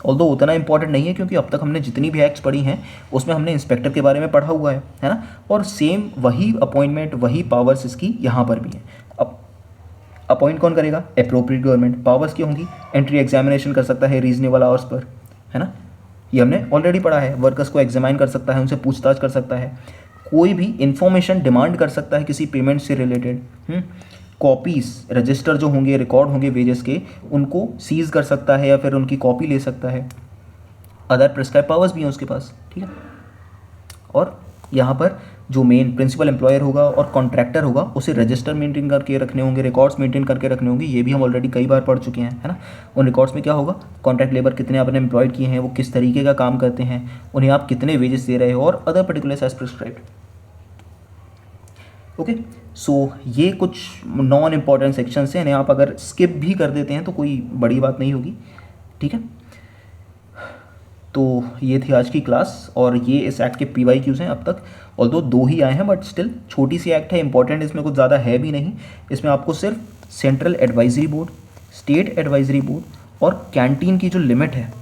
ऑल्दो उतना इंपॉर्टेंट नहीं है क्योंकि अब तक हमने जितनी भी एक्ट्स पढ़ी हैं उसमें हमने इंस्पेक्टर के बारे में पढ़ा हुआ है ना, और सेम वही अपॉइंटमेंट, वही पावर्स इसकी यहाँ पर भी है। अब अपॉइंट कौन करेगा? Appropriate government. पावर्स क्या होंगी? एंट्री एग्जामिनेशन कर सकता है रीजनेबल आवर्स पर, है ना, ये हमने ऑलरेडी पढ़ा है। वर्कर्स को एग्जामाइन कर सकता है, उनसे पूछताछ कर सकता है, कोई भी इंफॉर्मेशन डिमांड कर सकता है किसी पेमेंट से रिलेटेड। कॉपीज़, रजिस्टर जो होंगे, रिकॉर्ड होंगे वेजेस के, उनको सीज कर सकता है या फिर उनकी कॉपी ले सकता है। अदर प्रिस्क्राइब पावर्स भी हैं उसके पास, ठीक है। और यहाँ पर जो मेन प्रिंसिपल एम्प्लॉयर होगा और कॉन्ट्रैक्टर होगा, उसे रजिस्टर मेंटेन करके रखने होंगे, रिकॉर्ड्स मेंटेन करके रखने होंगे। ये भी हम ऑलरेडी कई बार पढ़ चुके हैं, है ना। उन रिकॉर्ड्स में क्या होगा, कॉन्ट्रैक्ट लेबर कितने आपने एम्प्लॉयड किए हैं, वो किस तरीके का काम करते हैं, उन्हें आप कितने वेजेस दे रहे हो, और other particulars as prescribed. Okay, so ये कुछ नॉन इम्पॉर्टेंट सेक्शंस हैं, इन्हें आप अगर स्किप भी कर देते हैं तो कोई बड़ी बात नहीं होगी, ठीक है। तो ये थी आज की क्लास, और ये इस एक्ट के PYQs हैं अब तक। ऑल्दो 2 ही आए हैं, बट स्टिल छोटी सी एक्ट है, इंपॉर्टेंट इसमें कुछ ज़्यादा है भी नहीं। इसमें आपको सिर्फ central advisory board, state advisory board और कैंटीन की जो लिमिट है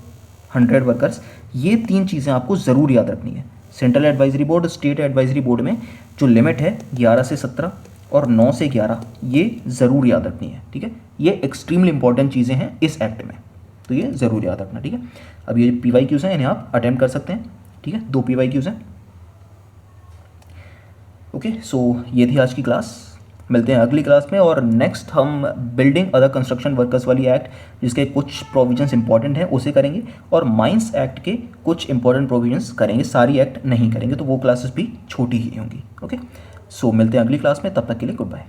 100 वर्कर्स, ये 3 चीज़ें आपको ज़रूर याद रखनी है। Central advisory board, state advisory board में जो लिमिट है 11 से 17 और 9 से 11, ये ज़रूर याद रखनी है, ठीक है। ये एक्सट्रीमली इंपॉर्टेंट चीज़ें हैं इस एक्ट में, तो ये ज़रूर याद रखना, ठीक है। अब ये PYQs हैं, इन्हें आप अटेम्प्ट कर सकते हैं, ठीक है। 2 PYQs हैं। ओके, सो ये थी आज की क्लास। मिलते हैं अगली क्लास में, और नेक्स्ट हम बिल्डिंग अदर कंस्ट्रक्शन वर्कर्स वाली एक्ट, जिसके कुछ प्रोविजंस इंपॉर्टेंट हैं, उसे करेंगे, और माइंस एक्ट के कुछ इंपॉर्टेंट प्रोविजंस करेंगे। सारी एक्ट नहीं करेंगे, तो वो क्लासेस भी छोटी ही होंगी। ओके, सो मिलते हैं अगली क्लास में, तब तक के लिए गुड बाय।